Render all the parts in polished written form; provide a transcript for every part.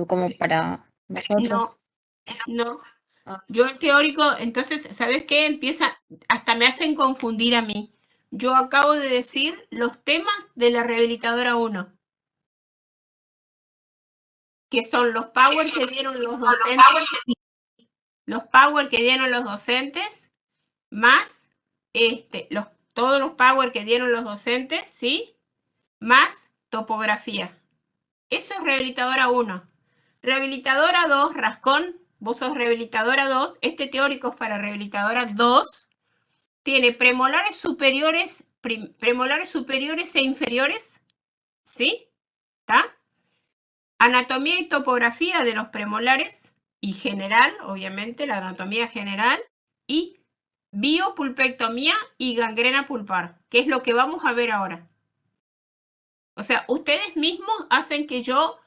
como para nosotros. No, no. Ah, Yo el teórico, entonces, ¿sabes qué? Hasta me hacen confundir a mí. Yo acabo de decir los temas de la rehabilitadora 1, que son los power que dieron los docentes, más todos los power que dieron los docentes, ¿sí? Más topografía. Eso es rehabilitadora 1. Rehabilitadora 2, Rascón, vos sos rehabilitadora 2, este teórico es para rehabilitadora 2, tiene premolares superiores e inferiores, ¿sí? ¿Está? Anatomía y topografía de los premolares y general, obviamente, la anatomía general, y biopulpectomía y gangrena pulpar, que es lo que vamos a ver ahora. O sea, ustedes mismos hacen que yo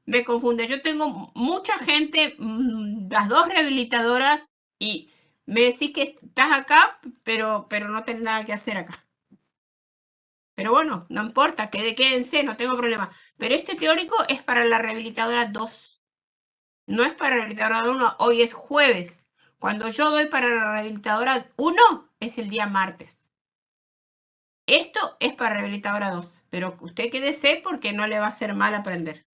me confunda. Yo tengo mucha gente, las dos rehabilitadoras, y me decís que estás acá, pero no tenés nada que hacer acá. Pero bueno, no importa, quédense, no tengo problema. Pero este teórico es para la rehabilitadora 2, no es para la rehabilitadora 1. Hoy es jueves. Cuando yo doy para la rehabilitadora 1, es el día martes. Esto es para rehabilitadora 2, pero usted quédese porque no le va a hacer mal aprender.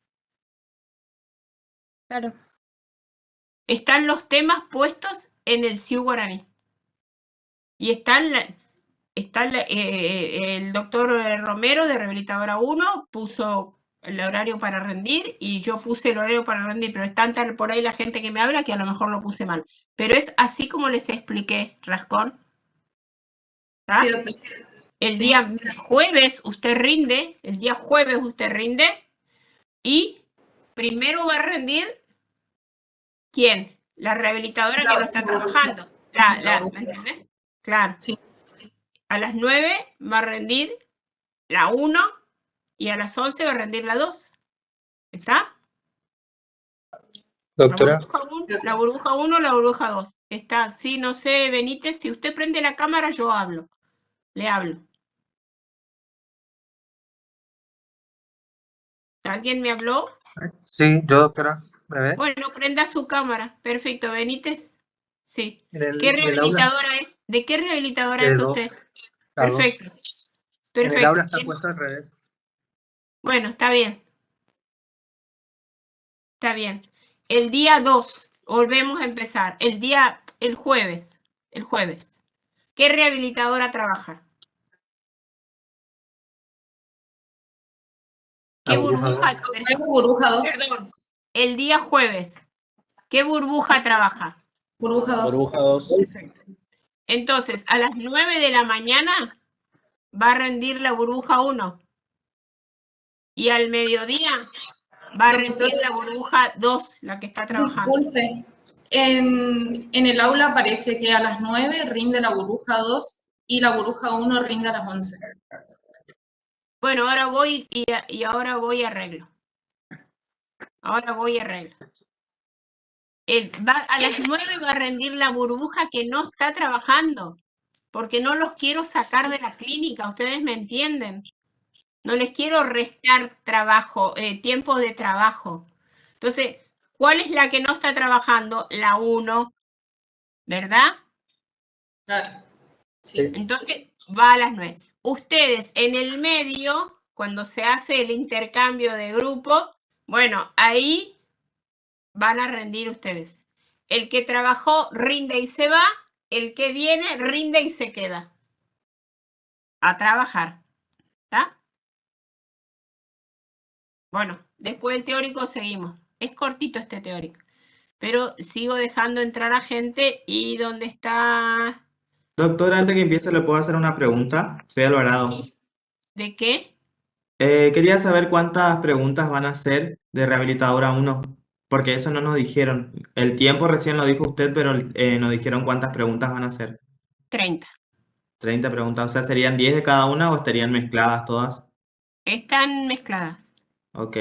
claro. Están los temas puestos en el Sioux Guaraní. Y el doctor Romero de Rehabilitadora 1 puso el horario para rendir y yo puse el horario para rendir, pero es tanta por ahí la gente que me habla que a lo mejor lo puse mal. Pero es así como les expliqué, Rascón. Sí, ¿Ah? doctor. El Sí. día jueves usted rinde, y primero va a rendir, ¿quién? La rehabilitadora que no está trabajando. ¿Me entendés? Claro. Sí. A las 9 va a rendir la 1 y a las 11 va a rendir la 2. ¿Está? Doctora. La burbuja 1, la burbuja 2. Está. Sí, no sé, Benítez, si usted prende la cámara, yo hablo. Le hablo. ¿Alguien me habló? Sí, yo, doctora. ¿Me ve? Bueno, prenda su cámara. Perfecto, Benítez. Sí. ¿En ¿Qué el aula? rehabilitadora es? ¿De qué rehabilitadora De es 2, usted? la 2. Perfecto. En el aula Perfecto. está puesto al revés. Bueno, está bien. Está bien. El día 2, volvemos a empezar. El jueves. ¿Qué rehabilitadora trabaja? ¿Qué La burbuja burbuja? 2. Burbuja 2. Perdón. El día jueves. ¿Qué burbuja trabaja? Burbuja 2. Burbuja 2. Perfecto. Entonces, a las 9 de la mañana va a rendir la burbuja 1. Y al mediodía va a rendir la burbuja 2, la que está trabajando. Disculpe, en el aula aparece que a las 9 rinde la burbuja 2 y la burbuja 1 rinde a las 11. Bueno, ahora voy y ahora voy a arreglo. A las 9 va a rendir la burbuja que no está trabajando, porque no los quiero sacar de la clínica, ustedes me entienden. No les quiero restar tiempo de trabajo. Entonces, ¿cuál es la que no está trabajando? La 1, ¿verdad? Claro. Sí. Entonces, va a las 9. Ustedes en el medio, cuando se hace el intercambio de grupo, bueno, ahí van a rendir ustedes. El que trabajó rinde y se va, el que viene rinde y se queda. A trabajar. ¿Está? Bueno, después del teórico seguimos. Es cortito este teórico. Pero sigo dejando entrar a gente. ¿Y dónde está? Doctora, antes que empiece, ¿le puedo hacer una pregunta? Soy Alvarado. ¿De qué? Quería saber cuántas preguntas van a hacer de Rehabilitadora 1, porque eso no nos dijeron. El tiempo recién lo dijo usted, pero nos dijeron cuántas preguntas van a hacer. 30. 30 preguntas, o sea, ¿serían 10 de cada una o estarían mezcladas todas? Están mezcladas. Ok,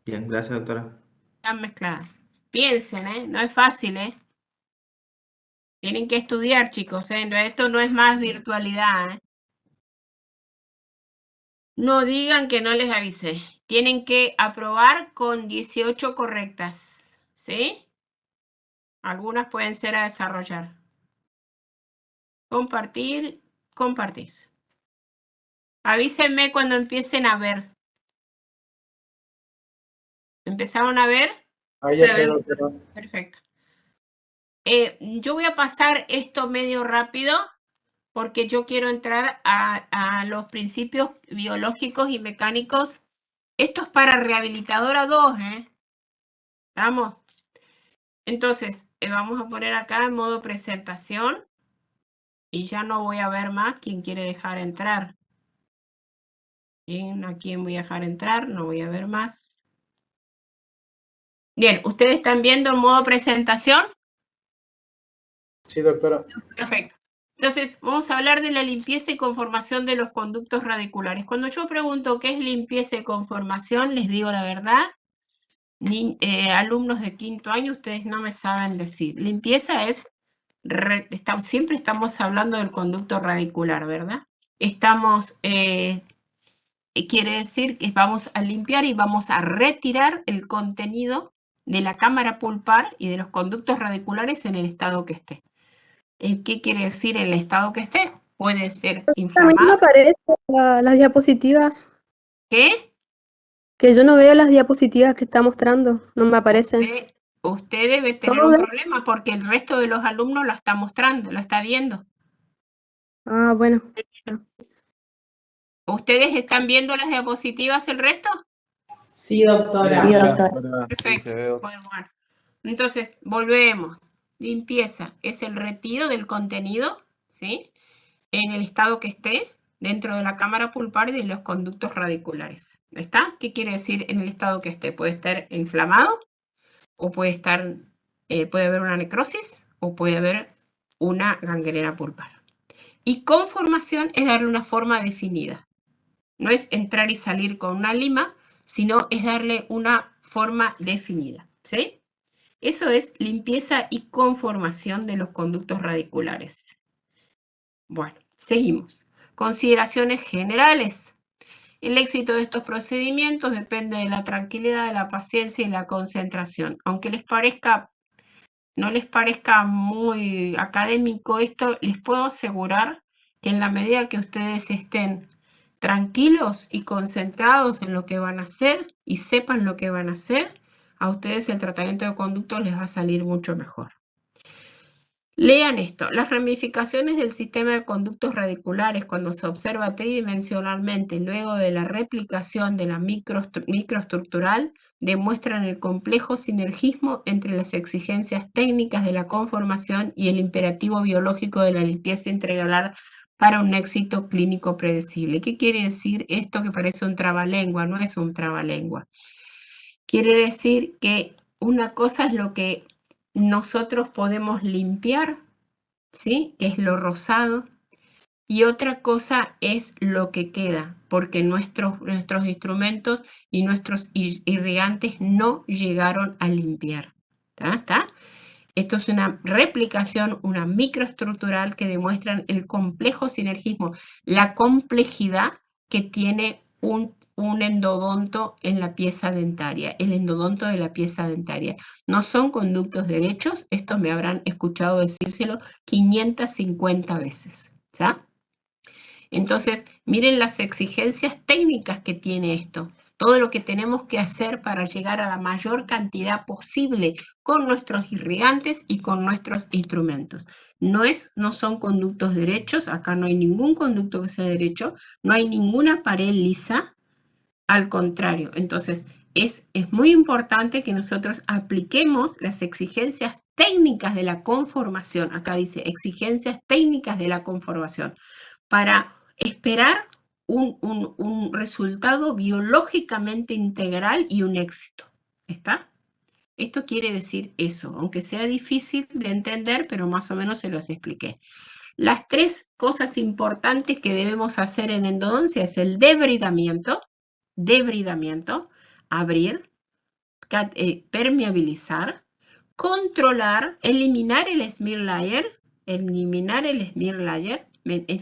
bien, gracias, doctora. Están mezcladas. Piensen, ¿eh? No es fácil, ¿eh? Tienen que estudiar, chicos, ¿eh? Esto no es más virtualidad, ¿eh? No digan que no les avisé. tienen que aprobar con 18 correctas, ¿sí? Algunas pueden ser a desarrollar. Compartir, compartir. Avísenme cuando empiecen a ver. ¿Empezaron a ver? Ahí ya quedó. Perfecto. Yo voy a pasar esto medio rápido porque yo quiero entrar a los principios biológicos y mecánicos. Esto es para rehabilitadora 2, ¿eh? ¿Estamos? Entonces, vamos a poner acá en modo presentación y ya no voy a ver más quién quiere dejar entrar. Bien, ¿a quién voy a dejar entrar? No voy a ver más. Bien, ¿ustedes están viendo en modo presentación? Sí, doctora. Perfecto. Entonces, vamos a hablar de la limpieza y conformación de los conductos radiculares. Cuando yo pregunto qué es limpieza y conformación, les digo la verdad, alumnos de 5º año, ustedes no me saben decir. Limpieza es, siempre estamos hablando del conducto radicular, ¿verdad? Quiere decir que vamos a limpiar y vamos a retirar el contenido de la cámara pulpar y de los conductos radiculares en el estado que esté. ¿Qué quiere decir el estado que esté? Puede ser A mí no me inflamado. aparecen las diapositivas, ¿Qué? que yo no veo las diapositivas que está mostrando, no me aparecen. Usted debe tener ¿Todo un bien? problema porque el resto de los alumnos lo está mostrando, lo está viendo. Ah, bueno. ¿Ustedes están viendo las diapositivas el resto? Sí, doctora. Sí, doctora. Perfecto. Bueno. Entonces, volvemos. Limpieza es el retiro del contenido, ¿sí? En el estado que esté dentro de la cámara pulpar y de los conductos radiculares. ¿Está? ¿Qué quiere decir en el estado que esté? Puede estar inflamado o puede haber una necrosis o puede haber una gangrena pulpar. Y conformación es darle una forma definida. No es entrar y salir con una lima, sino es darle una forma definida, ¿sí? Eso es limpieza y conformación de los conductos radiculares. Bueno, seguimos. Consideraciones generales. El éxito de estos procedimientos depende de la tranquilidad, de la paciencia y la concentración. Aunque no les parezca muy académico esto, les puedo asegurar que en la medida que ustedes estén tranquilos y concentrados en lo que van a hacer y sepan lo que van a hacer, a ustedes el tratamiento de conductos les va a salir mucho mejor. Lean esto, las ramificaciones del sistema de conductos radiculares cuando se observa tridimensionalmente luego de la replicación de la microestructural demuestran el complejo sinergismo entre las exigencias técnicas de la conformación y el imperativo biológico de la limpieza integral para un éxito clínico predecible. ¿Qué quiere decir esto que parece un trabalengua? No es un trabalengua. Quiere decir que una cosa es lo que nosotros podemos limpiar, ¿sí? Que es lo rosado, y otra cosa es lo que queda, porque nuestros instrumentos y nuestros irrigantes no llegaron a limpiar. ¿Está? Esto es una replicación, una microestructural que demuestran el complejo sinergismo, la complejidad que tiene un endodonto en la pieza dentaria, el endodonto de la pieza dentaria. No son conductos derechos, esto me habrán escuchado decírselo 550 veces, ¿ya? Entonces, miren las exigencias técnicas que tiene esto, todo lo que tenemos que hacer para llegar a la mayor cantidad posible con nuestros irrigantes y con nuestros instrumentos. No son conductos derechos, acá no hay ningún conducto que sea derecho, no hay ninguna pared lisa, al contrario. Entonces, es muy importante que nosotros apliquemos las exigencias técnicas de la conformación, acá dice exigencias técnicas de la conformación, para esperar un resultado biológicamente integral y un éxito. ¿Está? Esto quiere decir eso, aunque sea difícil de entender, pero más o menos se los expliqué. Las 3 cosas importantes que debemos hacer en endodoncia es el debridamiento, abrir, permeabilizar, controlar, eliminar el smear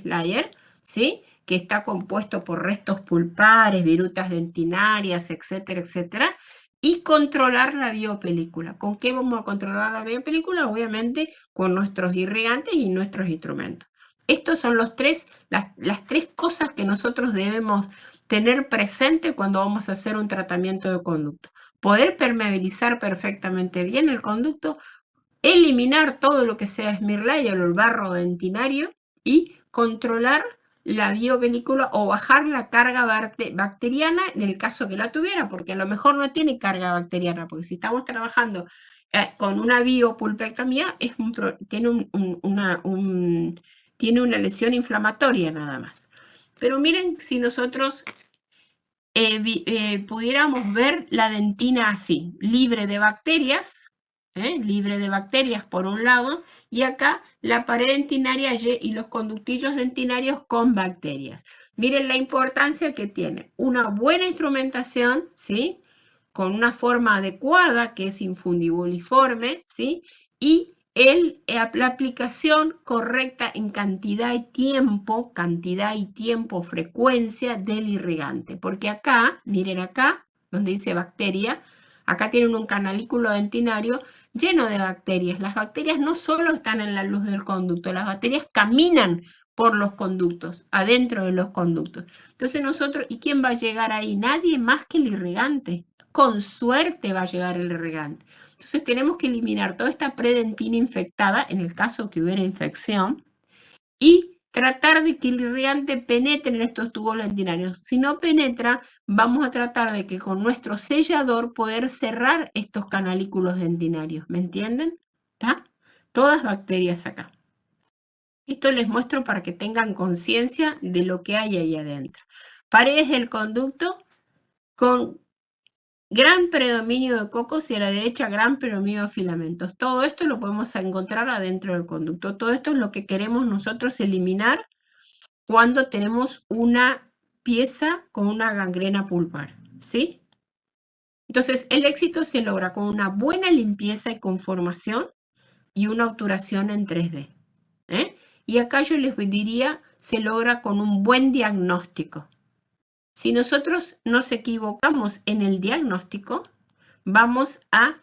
layer, ¿sí? que está compuesto por restos pulpares, virutas dentinarias, etcétera, etcétera, y controlar la biopelícula. ¿Con qué vamos a controlar la biopelícula? Obviamente con nuestros irrigantes y nuestros instrumentos. Estos son las tres cosas que nosotros debemos tener presente cuando vamos a hacer un tratamiento de conducto. Poder permeabilizar perfectamente bien el conducto, eliminar todo lo que sea esmirlaia o el barro dentinario y controlar la biopelícula o bajar la carga bacteriana en el caso que la tuviera, porque a lo mejor no tiene carga bacteriana, porque si estamos trabajando con una biopulpectomía tiene una lesión inflamatoria nada más. Pero miren, si nosotros pudiéramos ver la dentina así, libre de bacterias por un lado, y acá la pared dentinaria y los conductillos dentinarios con bacterias. Miren la importancia que tiene una buena instrumentación, ¿sí? Con una forma adecuada, que es infundibuliforme, ¿sí? Y la aplicación correcta en cantidad y tiempo, frecuencia del irrigante. Porque acá, miren acá, donde dice bacteria, acá tienen un canalículo dentinario lleno de bacterias. Las bacterias no solo están en la luz del conducto, las bacterias caminan por los conductos, adentro de los conductos. Entonces nosotros, ¿y quién va a llegar ahí? Nadie más que el irrigante. Con suerte va a llegar el irrigante. Entonces tenemos que eliminar toda esta predentina infectada, en el caso que hubiera infección, y tratar de que el irrigante penetre en estos tubos dentinarios. Si no penetra, vamos a tratar de que con nuestro sellador poder cerrar estos canalículos dentinarios. ¿Me entienden? ¿Está? Todas bacterias acá. Esto les muestro para que tengan conciencia de lo que hay ahí adentro. Paredes del conducto con gran predominio de cocos y a la derecha gran predominio de filamentos. Todo esto lo podemos encontrar adentro del conducto. Todo esto es lo que queremos nosotros eliminar cuando tenemos una pieza con una gangrena pulpar, ¿sí? Entonces, el éxito se logra con una buena limpieza y conformación y una obturación en 3D. Y acá yo les diría, se logra con un buen diagnóstico. Si nosotros nos equivocamos en el diagnóstico, vamos a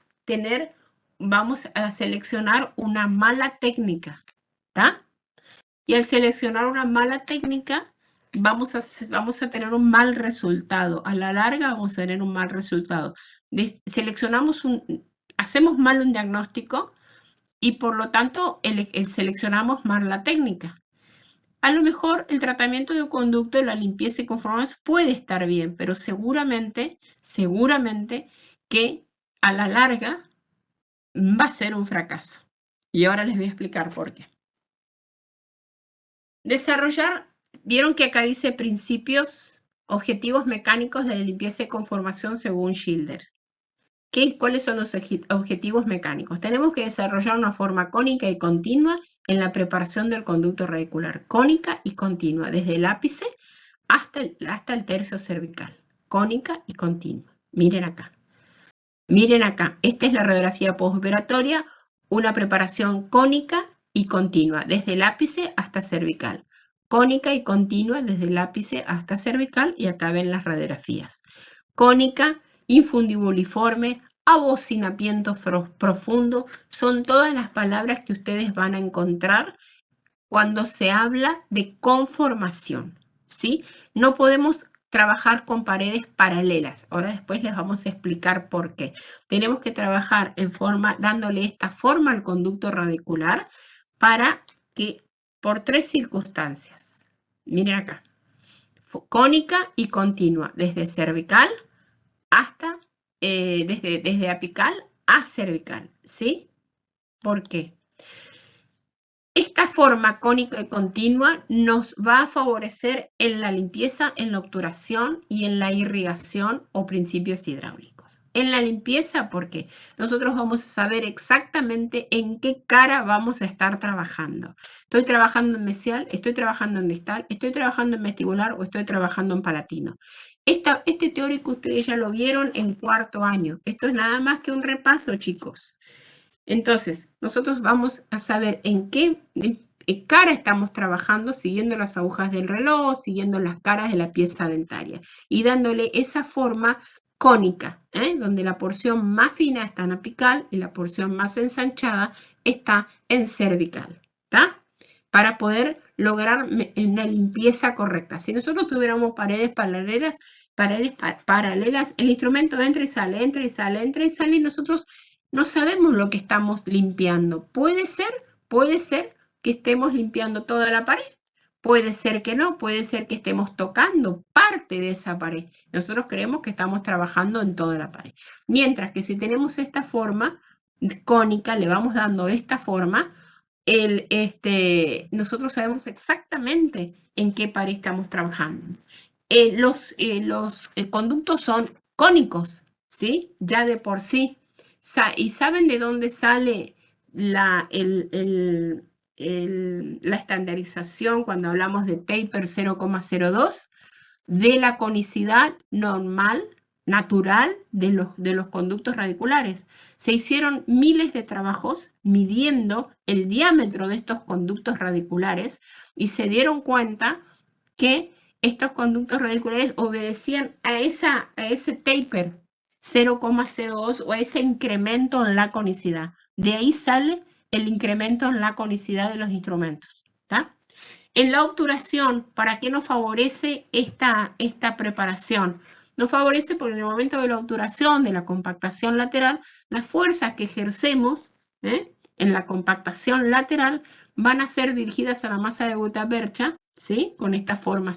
seleccionar una mala técnica, ¿está? Y al seleccionar una mala técnica, vamos a tener un mal resultado. A la larga vamos a tener un mal resultado. Hacemos mal un diagnóstico y por lo tanto seleccionamos mal la técnica. A lo mejor el tratamiento de conducto, la limpieza y conformación puede estar bien, pero seguramente que a la larga va a ser un fracaso. Y ahora les voy a explicar por qué. Desarrollar, vieron que acá dice principios, objetivos mecánicos de la limpieza y conformación según Schilder. ¿Cuáles son los objetivos mecánicos? Tenemos que desarrollar una forma cónica y continua en la preparación del conducto radicular. Cónica y continua, desde el ápice hasta el tercio cervical. Cónica y continua. Miren acá. Miren acá. Esta es la radiografía postoperatoria, una preparación cónica y continua, desde el ápice hasta cervical. Cónica y continua desde el ápice hasta cervical, y acá ven las radiografías. Cónica, infundibuliforme, abocinamiento profundo, son todas las palabras que ustedes van a encontrar cuando se habla de conformación, ¿sí? No podemos trabajar con paredes paralelas. Ahora después les vamos a explicar por qué. Tenemos que trabajar dándole esta forma al conducto radicular por 3 circunstancias. Miren acá. Cónica y continua, desde cervical hasta, desde apical a cervical, ¿sí? ¿Por qué? Esta forma cónica y continua nos va a favorecer en la limpieza, en la obturación y en la irrigación o principios hidráulicos. En la limpieza, porque nosotros vamos a saber exactamente en qué cara vamos a estar trabajando. Estoy trabajando en mesial, estoy trabajando en distal, estoy trabajando en vestibular o estoy trabajando en palatino. Este teórico ustedes ya lo vieron en 4º año. Esto es nada más que un repaso, chicos. Entonces, nosotros vamos a saber en qué cara estamos trabajando siguiendo las agujas del reloj, siguiendo las caras de la pieza dentaria y dándole esa forma cónica, donde la porción más fina está en apical y la porción más ensanchada está en cervical, ¿está? Para poder lograr una limpieza correcta. Si nosotros tuviéramos paredes paralelas, el instrumento entra y sale, entra y sale, entra y sale, y nosotros no sabemos lo que estamos limpiando. Puede ser que estemos limpiando toda la pared. Puede ser que no, puede ser que estemos tocando parte de esa pared. Nosotros creemos que estamos trabajando en toda la pared. Mientras que si tenemos esta forma cónica, le vamos dando esta forma, nosotros sabemos exactamente en qué pared estamos trabajando. Los conductos son cónicos, ¿sí? Ya de por sí. ¿Y saben de dónde sale la estandarización cuando hablamos de taper 0,02? De la conicidad normal, natural de los conductos radiculares. Se hicieron miles de trabajos midiendo el diámetro de estos conductos radiculares y se dieron cuenta que estos conductos radiculares obedecían a ese taper 0,02 o a ese incremento en la conicidad. De ahí sale el incremento en la conicidad de los instrumentos, ¿está? En la obturación, ¿para qué nos favorece esta preparación? Nos favorece porque en el momento de la obturación, de la compactación lateral, las fuerzas que ejercemos en la compactación lateral van a ser dirigidas a la masa de gutapercha, ¿sí? Con esta forma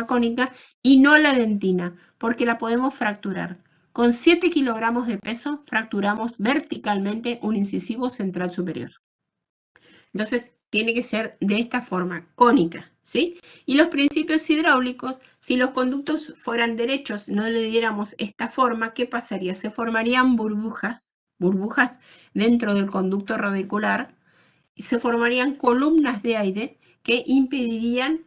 cónica, y no la dentina, porque la podemos fracturar. Con 7 kilogramos de peso fracturamos verticalmente un incisivo central superior. Entonces, tiene que ser de esta forma, cónica, ¿sí? Y los principios hidráulicos, si los conductos fueran derechos, no le diéramos esta forma, ¿qué pasaría? Se formarían burbujas dentro del conducto radicular y se formarían columnas de aire que impedirían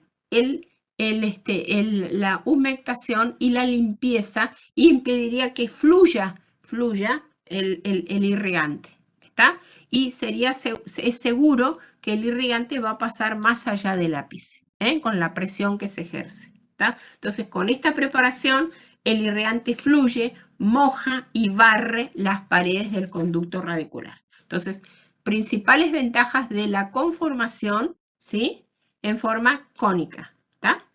la humectación y la limpieza y impediría que fluya el irrigante. ¿Está? Y es seguro que el irrigante va a pasar más allá del ápice, con la presión que se ejerce. ¿Está? Entonces, con esta preparación, el irrigante fluye, moja y barre las paredes del conducto radicular. Entonces, principales ventajas de la conformación, ¿sí? En forma cónica. ¿Está?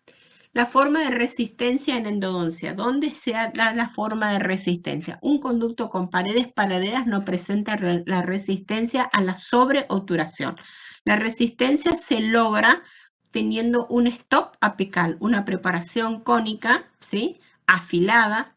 La forma de resistencia en endodoncia. ¿Dónde se da la forma de resistencia? Un conducto con paredes paralelas no presenta la resistencia a la sobreobturación. La resistencia se logra teniendo un stop apical, una preparación cónica, ¿sí? Afilada.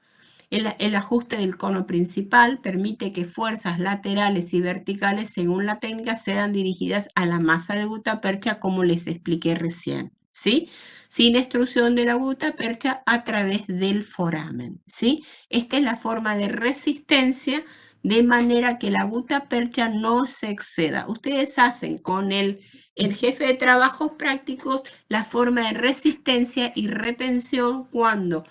El ajuste del cono principal permite que fuerzas laterales y verticales, según la técnica, sean dirigidas a la masa de gutapercha, como les expliqué recién, ¿sí? Sin extrusión de la gutapercha a través del foramen, ¿sí? Esta es la forma de resistencia, de manera que la gutapercha no se exceda. Ustedes hacen con el jefe de trabajos prácticos la forma de resistencia y retención cuando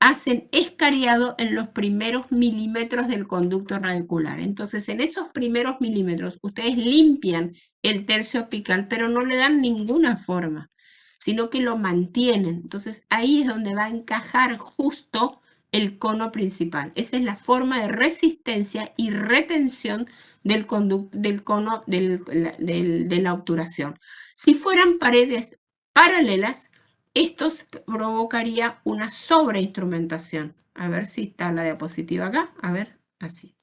hacen escariado en los primeros milímetros del conducto radicular. Entonces, en esos primeros milímetros, ustedes limpian el tercio apical, pero no le dan ninguna forma, sino que lo mantienen. Entonces, ahí es donde va a encajar justo el cono principal. Esa es la forma de resistencia y retención del cono de la obturación. Si fueran paredes paralelas, esto provocaría una sobreinstrumentación. A ver si está la diapositiva acá. A ver, así.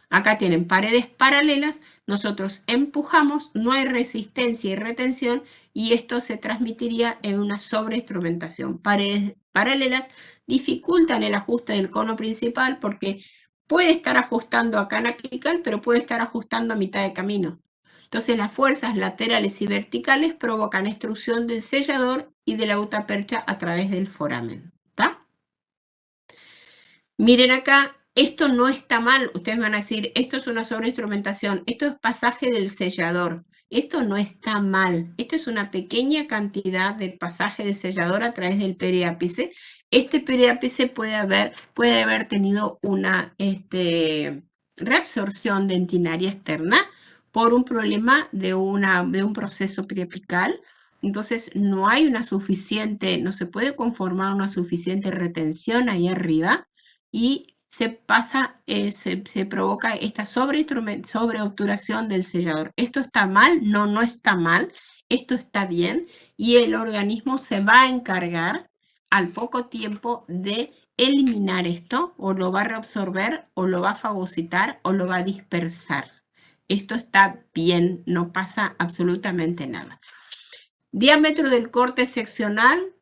Acá tienen paredes paralelas, nosotros empujamos, no hay resistencia y retención y esto se transmitiría en una sobreinstrumentación. Paredes paralelas dificultan el ajuste del cono principal porque puede estar ajustando acá en apical, pero puede estar ajustando a mitad de camino. Entonces las fuerzas laterales y verticales provocan extrusión del sellador y de la gutapercha a través del foramen. ¿Está? Miren acá, esto no está mal. Ustedes van a decir, esto es una sobreinstrumentación, esto es pasaje del sellador. Esto no está mal. Esto es una pequeña cantidad del pasaje del sellador a través del periápice. Este periápice puede haber tenido una reabsorción dentinaria externa, por un problema de un proceso preapical. Entonces no hay una suficiente, no se puede conformar una suficiente retención ahí arriba y se pasa, se provoca esta sobreobturación del sellador. ¿Esto está mal? No, no está mal. Esto está bien y el organismo se va a encargar al poco tiempo de eliminar esto, o lo va a reabsorber, o lo va a fagocitar, o lo va a dispersar. Esto está bien, no pasa absolutamente nada. Diámetro del corte seccional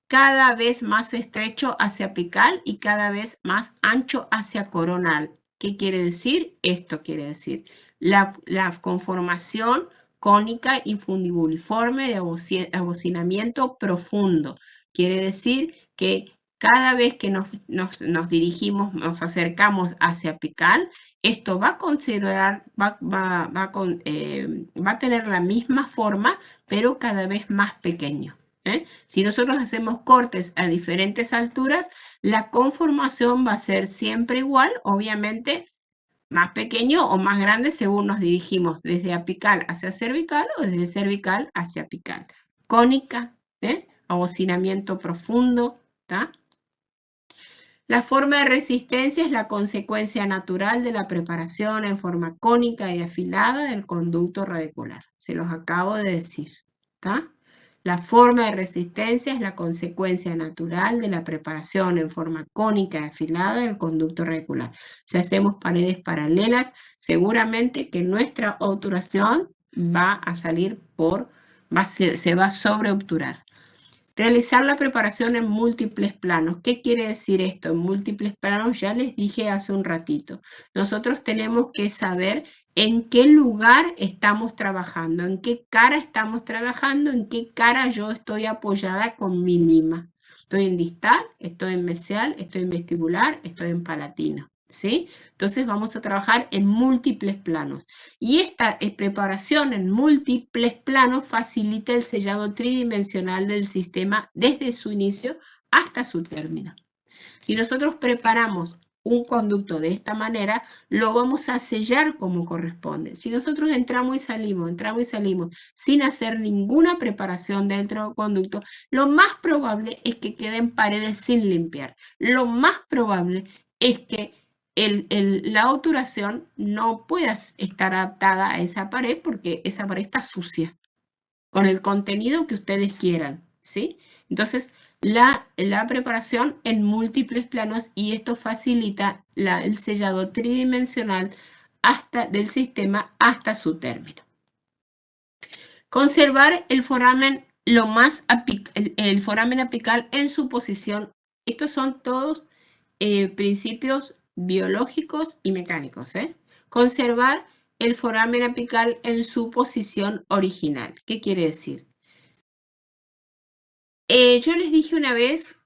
cada vez más estrecho hacia apical y cada vez más ancho hacia coronal. ¿Qué quiere decir? Esto quiere decir la conformación cónica y fundibuliforme de abocinamiento profundo. Quiere decir que cada vez que nos dirigimos, nos acercamos hacia apical, esto va a considerar, va a tener la misma forma, pero cada vez más pequeño. Si nosotros hacemos cortes a diferentes alturas, la conformación va a ser siempre igual, obviamente más pequeño o más grande según nos dirigimos desde apical hacia cervical o desde cervical hacia apical. Cónica, abocinamiento profundo, ¿tá? La forma de resistencia es la consecuencia natural de la preparación en forma cónica y afilada del conducto radicular. Se los acabo de decir, ¿tá? La forma de resistencia es la consecuencia natural de la preparación en forma cónica y afilada del conducto radicular. Si hacemos paredes paralelas, seguramente que nuestra obturación va a salir se va a sobreobturar. Realizar la preparación en múltiples planos. ¿Qué quiere decir esto? En múltiples planos ya les dije hace un ratito. Nosotros tenemos que saber en qué lugar estamos trabajando, en qué cara estamos trabajando, en qué cara yo estoy apoyada con mi lima. Estoy en distal, estoy en mesial, estoy en vestibular, estoy en palatino. ¿Sí? Entonces vamos a trabajar en múltiples planos. Y esta preparación en múltiples planos facilita el sellado tridimensional del sistema desde su inicio hasta su término. Si nosotros preparamos un conducto de esta manera, lo vamos a sellar como corresponde. Si nosotros entramos y salimos sin hacer ninguna preparación dentro del conducto, lo más probable es que queden paredes sin limpiar. Lo más probable es que la obturación no pueda estar adaptada a esa pared porque esa pared está sucia, con el contenido que ustedes quieran, ¿sí? Entonces, la preparación en múltiples planos y esto facilita el sellado tridimensional del sistema hasta su término. Conservar el foramen el foramen apical en su posición. Estos son todos principios biológicos y mecánicos. Conservar el foramen apical en su posición original. ¿Qué quiere decir? Yo les dije una vez,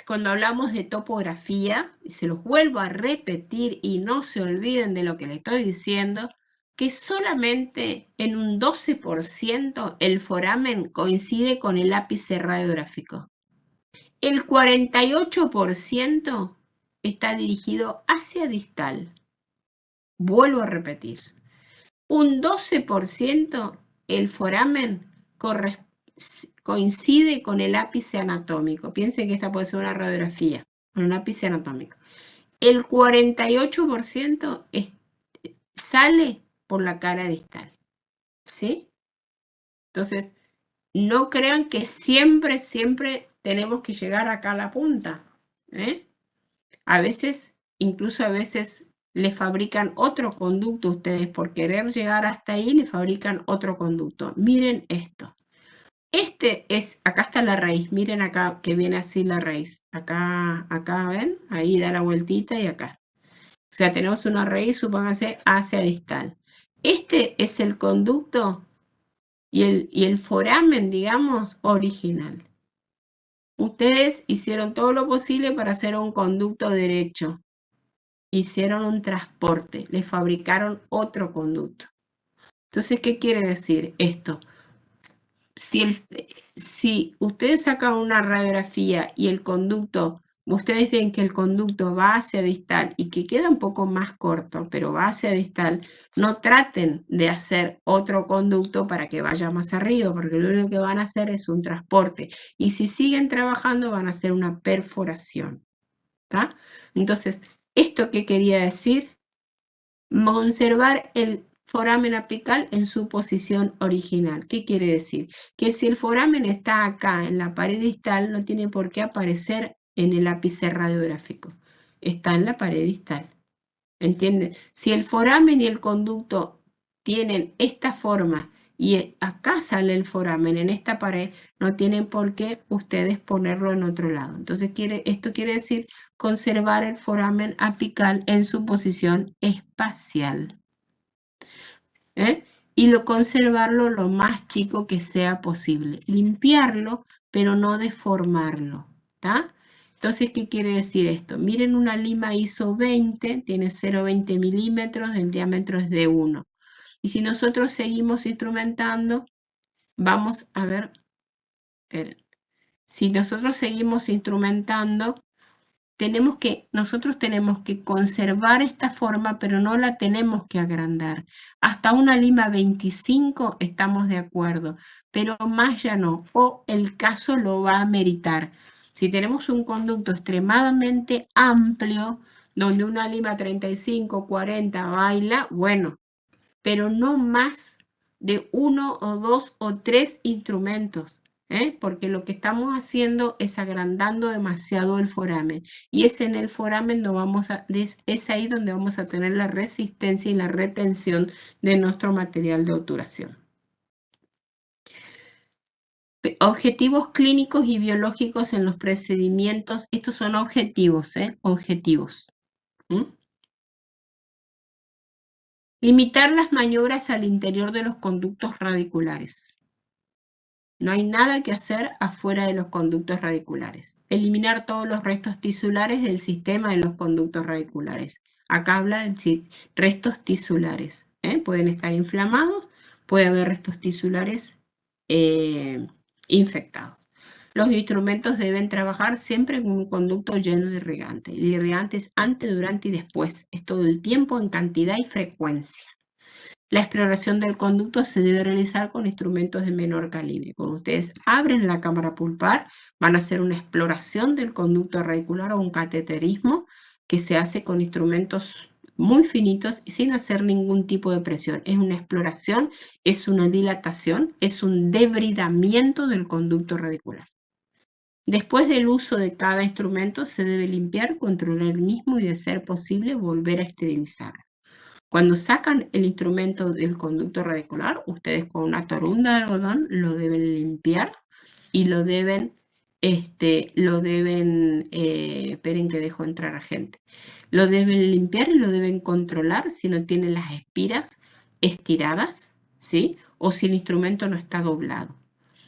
cuando hablamos de topografía, y se los vuelvo a repetir y no se olviden de lo que les estoy diciendo, que solamente en un 12% el foramen coincide con el ápice radiográfico. El 48% está dirigido hacia distal. Vuelvo a repetir. Un 12% el foramen coincide con el ápice anatómico. Piensen que esta puede ser una radiografía, un ápice anatómico. El 48% sale por la cara distal. ¿Sí? Entonces, no crean que siempre tenemos que llegar acá a la punta. A veces, incluso a veces, le fabrican otro conducto ustedes por querer llegar hasta ahí, le fabrican otro conducto. Miren esto. Acá está la raíz, miren acá que viene así la raíz. Acá, ven, ahí da la vueltita y acá. O sea, tenemos una raíz, supónganse, hacia distal. Este es el conducto y el foramen, digamos, original. Ustedes hicieron todo lo posible para hacer un conducto derecho. Hicieron un transporte, le fabricaron otro conducto. Entonces, ¿qué quiere decir esto? Si ustedes sacan una radiografía y el conducto ustedes ven que el conducto va hacia distal y que queda un poco más corto, pero va hacia distal, no traten de hacer otro conducto para que vaya más arriba, porque lo único que van a hacer es un transporte. Y si siguen trabajando, van a hacer una perforación. ¿Tá? Entonces, ¿esto qué quería decir? Conservar el foramen apical en su posición original. ¿Qué quiere decir? Que si el foramen está acá en la pared distal, no tiene por qué aparecer en el ápice radiográfico. Está en la pared distal. ¿Entienden? Si el foramen y el conducto tienen esta forma y acá sale el foramen en esta pared, no tienen por qué ustedes ponerlo en otro lado. Entonces esto quiere decir conservar el foramen apical en su posición espacial. Y conservarlo lo más chico que sea posible. Limpiarlo, pero no deformarlo. ¿Tá? Entonces, ¿qué quiere decir esto? Miren una lima ISO 20, tiene 0,20 milímetros, el diámetro es de 1. Y si nosotros seguimos instrumentando, vamos a ver, si nosotros seguimos instrumentando, nosotros tenemos que conservar esta forma, pero no la tenemos que agrandar. Hasta una lima 25 estamos de acuerdo, pero más ya no, o el caso lo va a meritar. Si tenemos un conducto extremadamente amplio, donde una lima 35, 40 baila, bueno, pero no más de 1 o 2 o 3 instrumentos. Porque lo que estamos haciendo es agrandando demasiado el foramen y es en el foramen es ahí donde vamos a tener la resistencia y la retención de nuestro material de obturación. Objetivos clínicos y biológicos en los procedimientos. Estos son objetivos, objetivos. Limitar las maniobras al interior de los conductos radiculares. No hay nada que hacer afuera de los conductos radiculares. Eliminar todos los restos tisulares del sistema de los conductos radiculares. Acá habla de restos tisulares. Pueden estar inflamados, puede haber restos tisulares infectados. Los instrumentos deben trabajar siempre con un conducto lleno de irrigante. El irrigante es antes, durante y después. Es todo el tiempo en cantidad y frecuencia. La exploración del conducto se debe realizar con instrumentos de menor calibre. Cuando ustedes abren la cámara pulpar, van a hacer una exploración del conducto radicular o un cateterismo que se hace con instrumentos muy finitos y sin hacer ningún tipo de presión. Es una exploración, es una dilatación, es un debridamiento del conducto radicular. Después del uso de cada instrumento se debe limpiar, controlar el mismo y, de ser posible, volver a esterilizar. Cuando sacan el instrumento del conducto radicular, ustedes con una torunda de algodón lo deben limpiar y lo deben, esperen que dejo entrar a gente. Lo deben limpiar y lo deben controlar si no tienen las espiras estiradas, ¿sí? O si el instrumento no está doblado.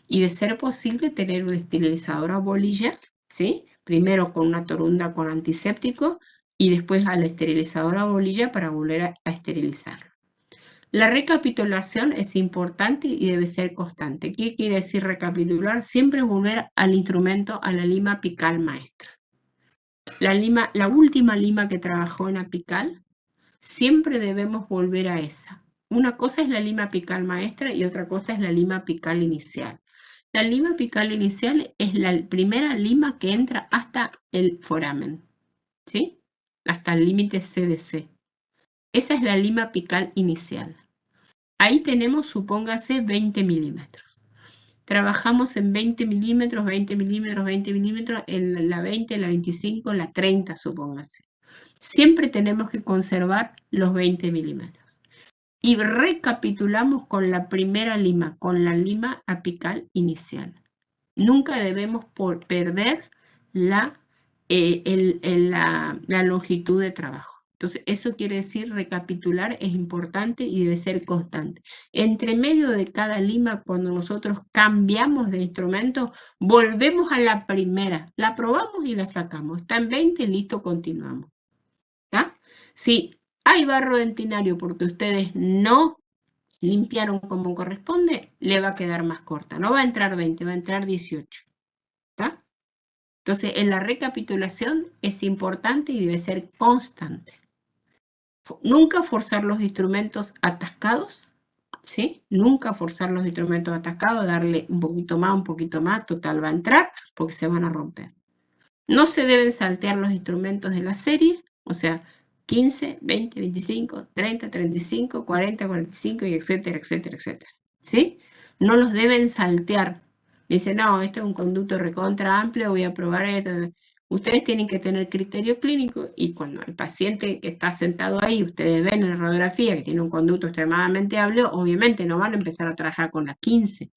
Y, de ser posible, tener un esterilizador a bolilla, ¿sí? Primero con una torunda con antiséptico y después al esterilizador a bolilla para volver a esterilizarlo. La recapitulación es importante y debe ser constante. ¿Qué quiere decir recapitular? Siempre volver al instrumento, a la lima apical maestra. La última lima que trabajó en apical, siempre debemos volver a esa. Una cosa es la lima apical maestra y otra cosa es la lima apical inicial. La lima apical inicial es la primera lima que entra hasta el foramen, ¿sí? Hasta el límite CDC. Esa es la lima apical inicial. Ahí tenemos, supóngase, 20 milímetros. Trabajamos en 20 milímetros, 20 milímetros, 20 milímetros, en la 20, la 25, la 30, supóngase. Siempre tenemos que conservar los 20 milímetros. Y recapitulamos con la primera lima, con la lima apical inicial. Nunca debemos perder la longitud de trabajo. Entonces, eso quiere decir recapitular es importante y debe ser constante. Entre medio de cada lima, cuando nosotros cambiamos de instrumento, volvemos a la primera, la probamos y la sacamos. Está en 20, listo, continuamos. ¿Tá? Si hay barro dentinario porque ustedes no limpiaron como corresponde, le va a quedar más corta. No va a entrar 20, va a entrar 18. ¿Tá? Entonces, en la recapitulación es importante y debe ser constante. Nunca forzar los instrumentos atascados, ¿sí? Nunca forzar los instrumentos atascados, darle un poquito más, total va a entrar, porque se van a romper. No se deben saltear los instrumentos de la serie, o sea, 15, 20, 25, 30, 35, 40, 45 y etcétera, etcétera, etcétera, ¿sí? No los deben saltear. Dicen, no, este es un conducto recontra amplio, voy a probar esto. Ustedes tienen que tener criterio clínico y cuando el paciente que está sentado ahí, ustedes ven en la radiografía que tiene un conducto extremadamente amplio, obviamente no van a empezar a trabajar con la 15.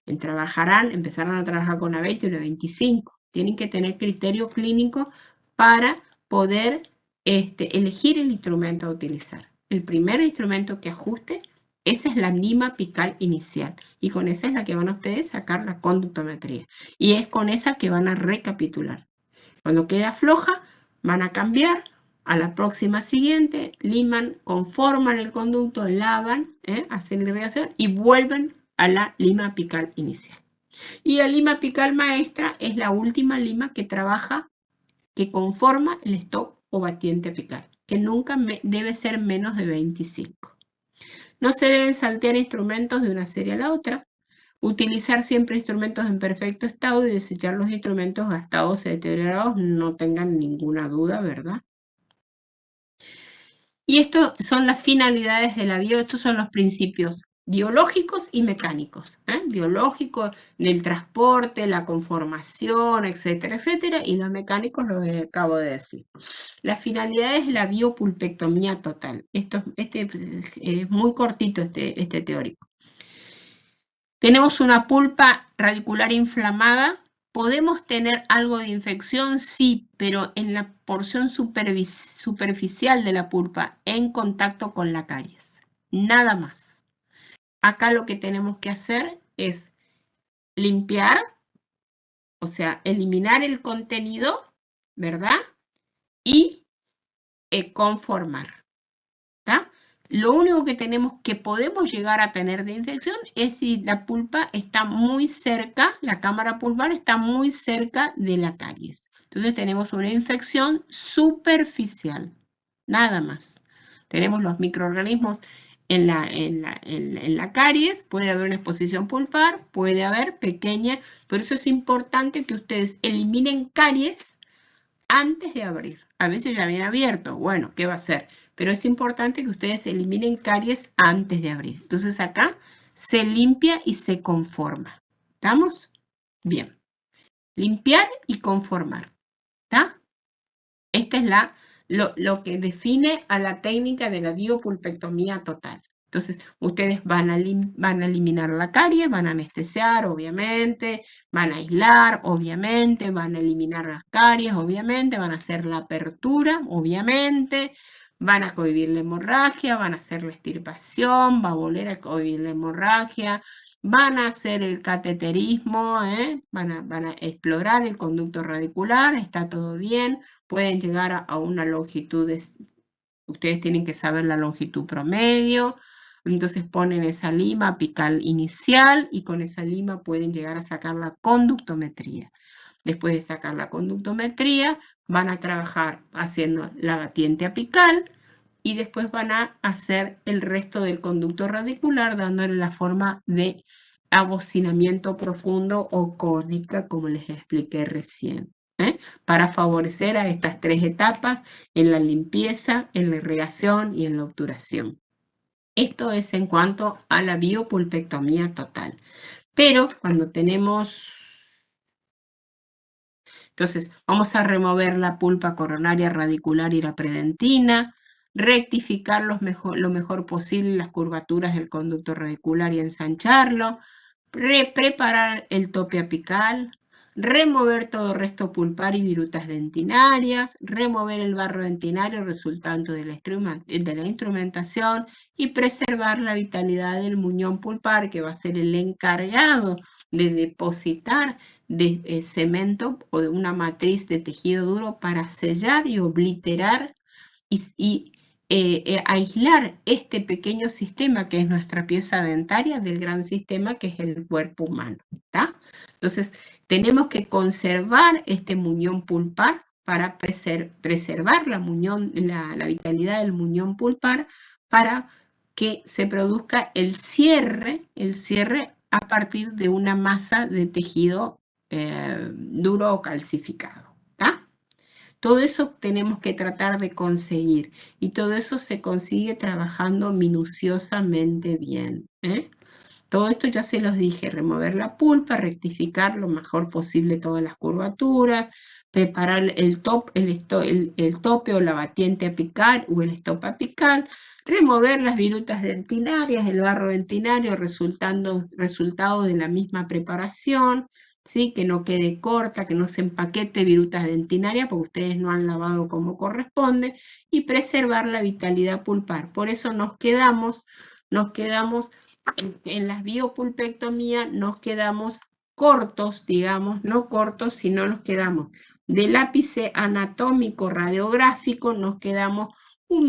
Empezarán a trabajar con la 20 y la 25. Tienen que tener criterio clínico para poder elegir el instrumento a utilizar. El primer instrumento que ajuste, esa es la lima apical inicial. Y con esa es la que van a ustedes sacar la conductometría. Y es con esa que van a recapitular. Cuando queda floja, van a cambiar a la próxima siguiente, liman, conforman el conducto, lavan, hacen la irrigación y vuelven a la lima apical inicial. Y la lima apical maestra es la última lima que trabaja, que conforma el stop o batiente apical, que nunca debe ser menos de 25. No se deben saltear instrumentos de una serie a la otra. Utilizar siempre instrumentos en perfecto estado y desechar los instrumentos gastados o deteriorados, no tengan ninguna duda, ¿verdad? Y esto son las finalidades de la bio, estos son los principios biológicos y mecánicos. Biológico del transporte, la conformación, etcétera, etcétera, y los mecánicos los que acabo de decir. Las finalidades de la biopulpectomía total. Este es muy cortito este teórico. Tenemos una pulpa radicular inflamada. ¿Podemos tener algo de infección? Sí, pero en la porción superficial de la pulpa, en contacto con la caries. Nada más. Acá lo que tenemos que hacer es limpiar, o sea, eliminar el contenido, ¿verdad? Y conformar, ¿está? Lo único que podemos llegar a tener de infección es si la pulpa está muy cerca, la cámara pulpar está muy cerca de la caries. Entonces tenemos una infección superficial, nada más. Tenemos los microorganismos en la caries, puede haber una exposición pulpar, puede haber pequeña, por eso es importante que ustedes eliminen caries antes de abrir. A veces ya viene abierto, bueno, ¿qué va a hacer? Pero es importante que ustedes eliminen caries antes de abrir. Entonces acá se limpia y se conforma. ¿Estamos? Bien. Limpiar y conformar. ¿Está? Esta es lo que define a la técnica de la biopulpectomía total. Entonces, ustedes van a eliminar la caries, van a anestesiar, obviamente, van a aislar, obviamente, van a eliminar las caries, obviamente, van a hacer la apertura, obviamente, van a cohibir la hemorragia, van a hacer la extirpación, va a volver a cohibir la hemorragia, van a hacer el cateterismo, van a explorar el conducto radicular, está todo bien, pueden llegar a una longitud, ustedes tienen que saber la longitud promedio, entonces ponen esa lima apical inicial y con esa lima pueden llegar a sacar la conductometría. Después de sacar la conductometría, van a trabajar haciendo la batiente apical y después van a hacer el resto del conducto radicular dándole la forma de abocinamiento profundo o cónica, como les expliqué recién, para favorecer a estas tres etapas en la limpieza, en la irrigación y en la obturación. Esto es en cuanto a la biopulpectomía total. Pero cuando tenemos... Entonces, vamos a remover la pulpa coronaria radicular y la predentina, rectificar lo mejor posible las curvaturas del conducto radicular y ensancharlo, preparar el tope apical, remover todo resto pulpar y virutas dentinarias, remover el barro dentinario resultante de la instrumentación y preservar la vitalidad del muñón pulpar, que va a ser el encargado de depositar de cemento o de una matriz de tejido duro para sellar y obliterar y aislar este pequeño sistema que es nuestra pieza dentaria del gran sistema que es el cuerpo humano, ¿está? Entonces, tenemos que conservar este muñón pulpar para preservar la vitalidad del muñón pulpar para que se produzca el cierre a partir de una masa de tejido duro o calcificado, ¿está? Todo eso tenemos que tratar de conseguir y todo eso se consigue trabajando minuciosamente bien, ¿eh? Todo esto ya se los dije, remover la pulpa, rectificar lo mejor posible todas las curvaturas, preparar el tope o la batiente apical o el stop apical, remover las virutas dentinarias, el barro dentinario resultado de la misma preparación, ¿sí? Que no quede corta, que no se empaquete virutas dentinarias porque ustedes no han lavado como corresponde, y preservar la vitalidad pulpar. Por eso nos quedamos en las biopulpectomías nos quedamos cortos, digamos, no cortos, sino nos quedamos del ápice anatómico radiográfico, nos quedamos 1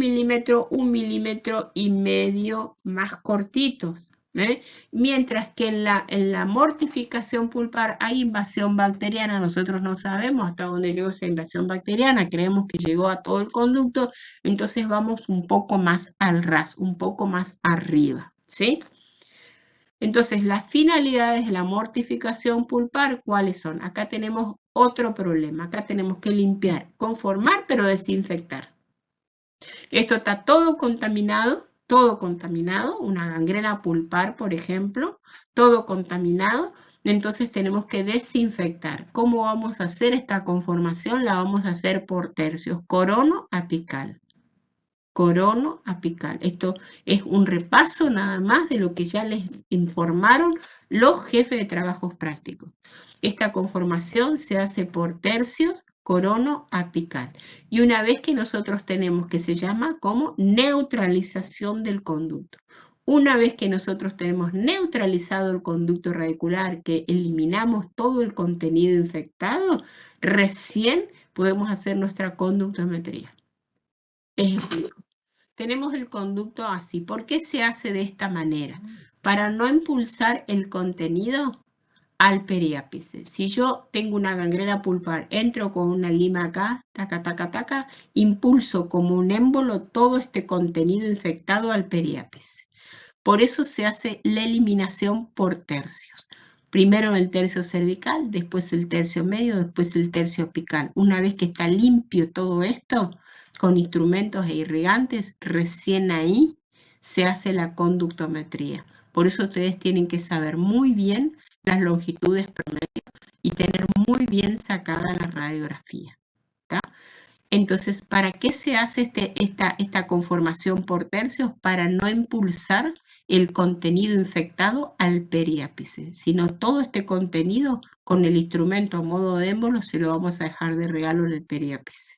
milímetro y medio más cortitos, ¿eh? Mientras que en la mortificación pulpar hay invasión bacteriana, nosotros no sabemos hasta dónde llegó esa invasión bacteriana, creemos que llegó a todo el conducto, entonces vamos un poco más al ras, un poco más arriba, ¿sí? Entonces, las finalidades de la mortificación pulpar, ¿cuáles son? Acá tenemos otro problema. Acá tenemos que limpiar, conformar, pero desinfectar. Esto está todo contaminado, una gangrena pulpar, por ejemplo, todo contaminado. Entonces tenemos que desinfectar. ¿Cómo vamos a hacer esta conformación? La vamos a hacer por tercios, corono apical. Corono apical. Esto es un repaso nada más de lo que ya les informaron los jefes de trabajos prácticos. Esta conformación se hace por tercios, corono apical. Y una vez que nosotros tenemos, que se llama como neutralización del conducto. Una vez que nosotros tenemos neutralizado el conducto radicular, que eliminamos todo el contenido infectado, recién podemos hacer nuestra conductometría. Explico. Tenemos el conducto así. ¿Por qué se hace de esta manera? Para no impulsar el contenido al periápice. Si yo tengo una gangrena pulpar, entro con una lima acá, taca, taca, taca, impulso como un émbolo todo este contenido infectado al periápice. Por eso se hace la eliminación por tercios. Primero el tercio cervical, después el tercio medio, después el tercio apical. Una vez que está limpio todo esto, con instrumentos e irrigantes, recién ahí se hace la conductometría. Por eso ustedes tienen que saber muy bien las longitudes promedio y tener muy bien sacada la radiografía, ¿tá? Entonces, ¿para qué se hace esta conformación por tercios? Para no impulsar el contenido infectado al periápice, sino todo este contenido con el instrumento a modo de émbolo se lo vamos a dejar de regalo en el periápice.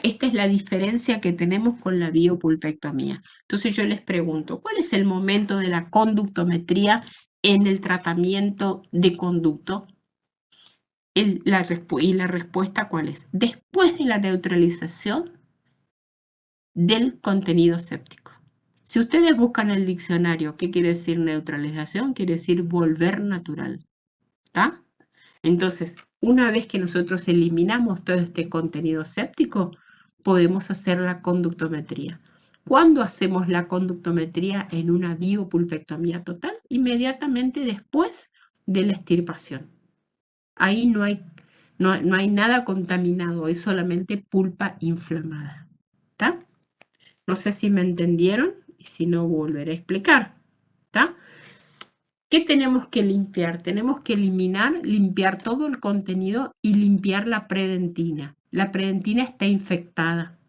Esta es la diferencia que tenemos con la biopulpectomía. Entonces yo les pregunto, ¿cuál es el momento de la conductometría en el tratamiento de conducto? Y la respuesta, ¿cuál es? Después de la neutralización del contenido séptico. Si ustedes buscan en el diccionario, ¿qué quiere decir neutralización? Quiere decir volver natural, ¿está? Entonces, una vez que nosotros eliminamos todo este contenido séptico, podemos hacer la conductometría. ¿Cuándo hacemos la conductometría en una biopulpectomía total? Inmediatamente después de la extirpación. Ahí no hay nada contaminado, es solamente pulpa inflamada, ¿está? No sé si me entendieron y si no volveré a explicar, ¿está? ¿Qué tenemos que limpiar? Tenemos que limpiar todo el contenido y limpiar la predentina. La predentina está infectada.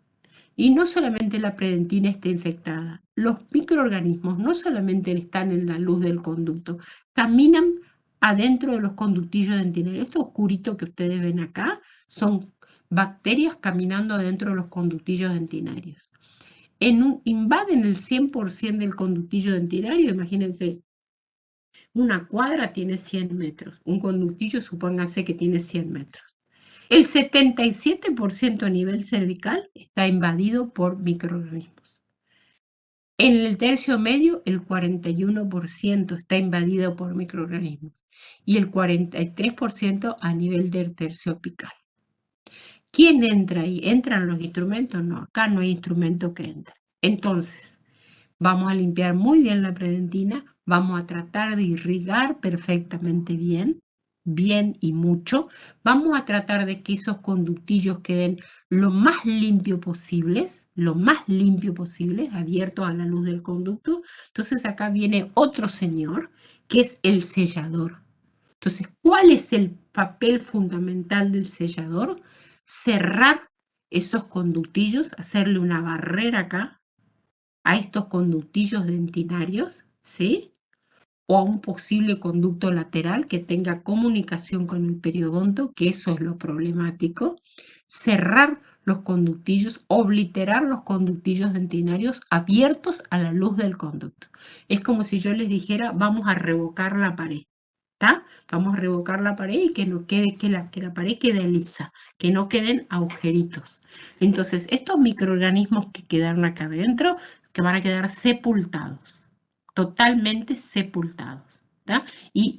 Y no solamente la predentina está infectada. Los microorganismos no solamente están en la luz del conducto, caminan adentro de los conductillos dentinarios. Esto oscurito que ustedes ven acá son bacterias caminando adentro de los conductillos dentinarios. Invaden el 100% del conductillo dentinario, imagínense. Una cuadra tiene 100 metros, un conductillo supóngase que tiene 100 metros. El 77% a nivel cervical está invadido por microorganismos. En el tercio medio, el 41% está invadido por microorganismos y el 43% a nivel del tercio apical. ¿Quién entra ahí? ¿Entran los instrumentos? No, acá no hay instrumento que entre. Entonces, vamos a limpiar muy bien la predentina, vamos a tratar de irrigar perfectamente bien y mucho. Vamos a tratar de que esos conductillos queden lo más limpio posibles, abiertos a la luz del conducto. Entonces acá viene otro señor, que es el sellador. Entonces, ¿cuál es el papel fundamental del sellador? Cerrar esos conductillos, hacerle una barrera acá, a estos conductillos dentinarios, ¿sí? O a un posible conducto lateral que tenga comunicación con el periodonto, que eso es lo problemático. Cerrar los conductillos, obliterar los conductillos dentinarios abiertos a la luz del conducto. Es como si yo les dijera, vamos a revocar la pared. ¿Tá? Vamos a revocar la pared y que no quede, que la pared quede lisa, que no queden agujeritos. Entonces, estos microorganismos que quedaron acá adentro, que van a quedar sepultados, totalmente sepultados. ¿tá? Y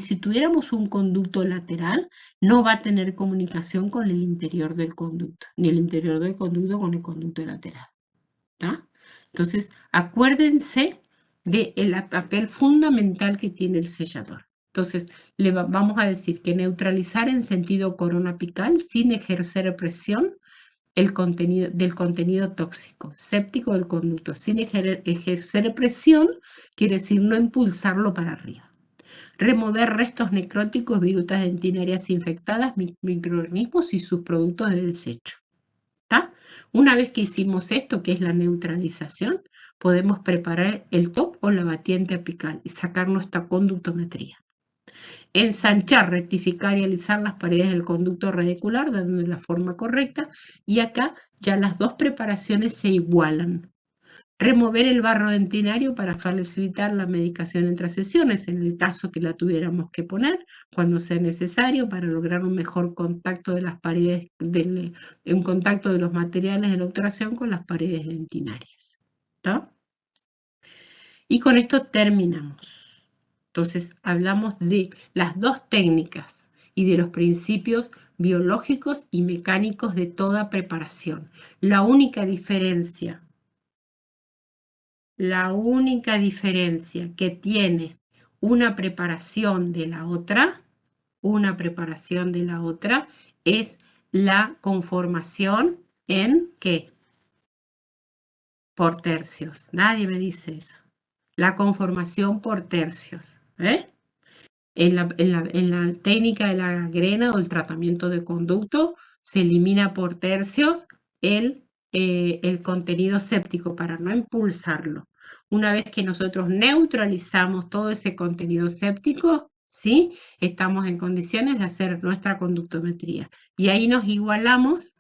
si tuviéramos un conducto lateral, no va a tener comunicación con el interior del conducto, ni el interior del conducto con el conducto lateral. ¿tá? Entonces, acuérdense del papel fundamental que tiene el sellador. Entonces, vamos a decir que neutralizar en sentido corona apical sin ejercer presión del contenido tóxico, séptico del conducto. Sin ejercer presión quiere decir no impulsarlo para arriba. Remover restos necróticos, virutas dentinarias infectadas, microorganismos y sus productos de desecho. ¿tá? Una vez que hicimos esto, que es la neutralización, podemos preparar el top o la batiente apical y sacar nuestra conductometría. Ensanchar, rectificar y alisar las paredes del conducto radicular, dándole la forma correcta, y acá ya las dos preparaciones se igualan. Remover el barro dentinario para facilitar la medicación entre sesiones, en el caso que la tuviéramos que poner, cuando sea necesario, para lograr un mejor contacto de las paredes, un contacto de los materiales de la obturación con las paredes dentinarias. ¿tá? Y con esto terminamos. Entonces, hablamos de las dos técnicas y de los principios biológicos y mecánicos de toda preparación. La única diferencia que tiene una preparación de la otra, es la conformación en ¿qué? Por tercios. Nadie me dice eso. La conformación por tercios. En la técnica de la gangrena o el tratamiento de conducto se elimina por tercios el contenido séptico para no impulsarlo. Una vez que nosotros neutralizamos todo ese contenido séptico, ¿sí? Estamos en condiciones de hacer nuestra conductometría. Y ahí nos igualamos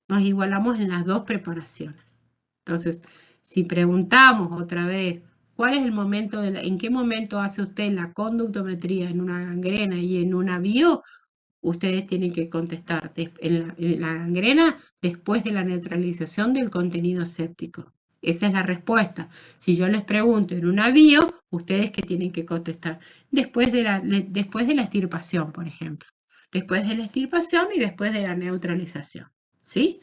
en las dos preparaciones. Entonces, si preguntamos otra vez, ¿cuál es el momento en qué momento hace usted la conductometría en una gangrena y en una bio? Ustedes tienen que contestar en la gangrena después de la neutralización del contenido séptico. Esa es la respuesta. Si yo les pregunto en una bio, ustedes que tienen que contestar después de la extirpación, por ejemplo. Después de la extirpación y después de la neutralización. ¿Sí?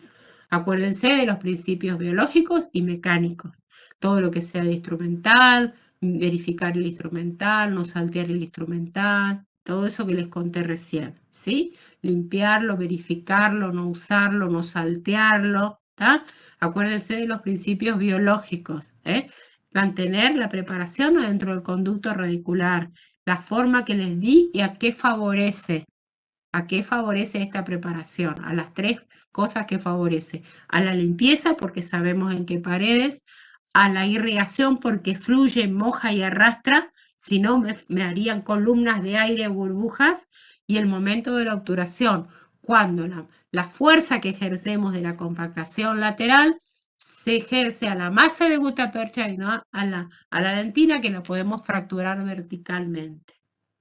Acuérdense de los principios biológicos y mecánicos. Todo lo que sea de instrumental, verificar el instrumental, no saltear el instrumental, todo eso que les conté recién, ¿sí? Limpiarlo, verificarlo, no usarlo, no saltearlo, ¿tá? Acuérdense de los principios biológicos, Mantener la preparación adentro del conducto radicular, la forma que les di y a qué favorece. ¿A qué favorece esta preparación? A las tres cosas que favorece. A la limpieza, porque sabemos en qué paredes. A la irrigación, porque fluye, moja y arrastra. Si no, me harían columnas de aire, burbujas. Y el momento de la obturación, cuando la fuerza que ejercemos de la compactación lateral se ejerce a la masa de gutapercha y no a la dentina, que la podemos fracturar verticalmente.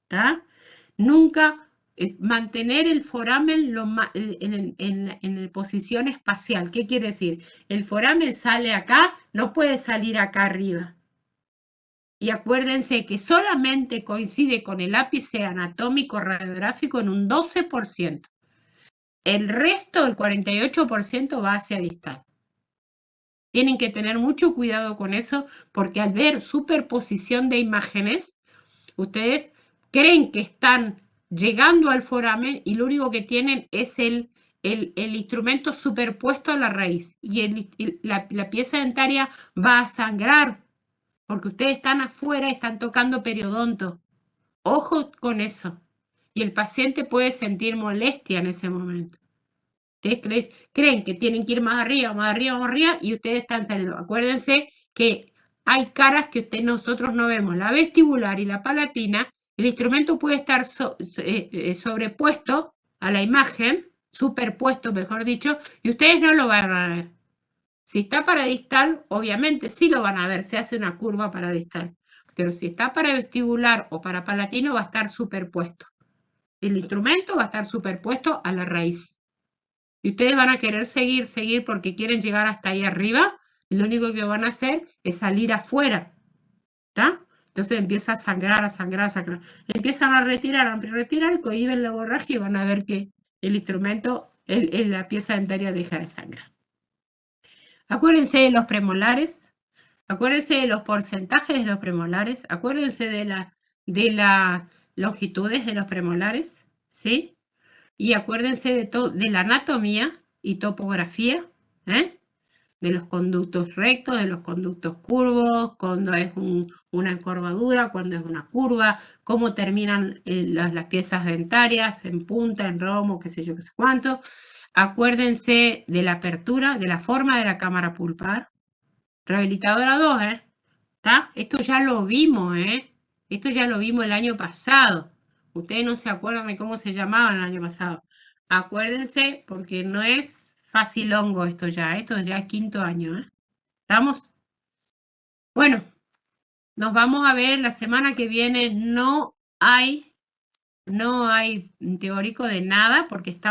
¿tá? Nunca mantener el foramen en posición espacial. ¿Qué quiere decir? El foramen sale acá, no puede salir acá arriba. Y acuérdense que solamente coincide con el ápice anatómico radiográfico en un 12%. El resto, el 48%, va hacia distal. Tienen que tener mucho cuidado con eso, porque al ver superposición de imágenes, ustedes creen que están llegando al foramen y lo único que tienen es el instrumento superpuesto a la raíz. Y la pieza dentaria va a sangrar, porque ustedes están afuera y están tocando periodonto. Ojo con eso. Y el paciente puede sentir molestia en ese momento. Ustedes creen que tienen que ir más arriba, más arriba, más arriba, y ustedes están saliendo. Acuérdense que hay caras que nosotros no vemos. La vestibular y la palatina, el instrumento puede estar sobrepuesto a la imagen, superpuesto, mejor dicho, y ustedes no lo van a ver. Si está para distal, obviamente sí lo van a ver, se hace una curva para distal. Pero si está para vestibular o para palatino, va a estar superpuesto. El instrumento va a estar superpuesto a la raíz. Y ustedes van a querer seguir porque quieren llegar hasta ahí arriba, y lo único que van a hacer es salir afuera. ¿Está? Entonces empieza a sangrar, a sangrar, a sangrar. Empiezan a retirar, cohiben la hemorragia y van a ver que el instrumento, la pieza dentaria deja de sangrar. Acuérdense de los premolares, acuérdense de los porcentajes de los premolares, acuérdense de las longitudes de los premolares, ¿sí? Y acuérdense de la anatomía y topografía, de los conductos rectos, de los conductos curvos, cuando es una encorvadura, cuando es una curva, cómo terminan las piezas dentarias, en punta, en romo, qué sé yo, qué sé cuánto. Acuérdense de la apertura, de la forma de la cámara pulpar. Rehabilitadora 2, ¿está? Esto ya lo vimos, Esto ya lo vimos el año pasado. Ustedes no se acuerdan de cómo se llamaban el año pasado. Acuérdense, porque no es facilongo esto ya es 5º año, ¿Estamos? Bueno, nos vamos a ver la semana que viene. No hay teórico de nada, porque estamos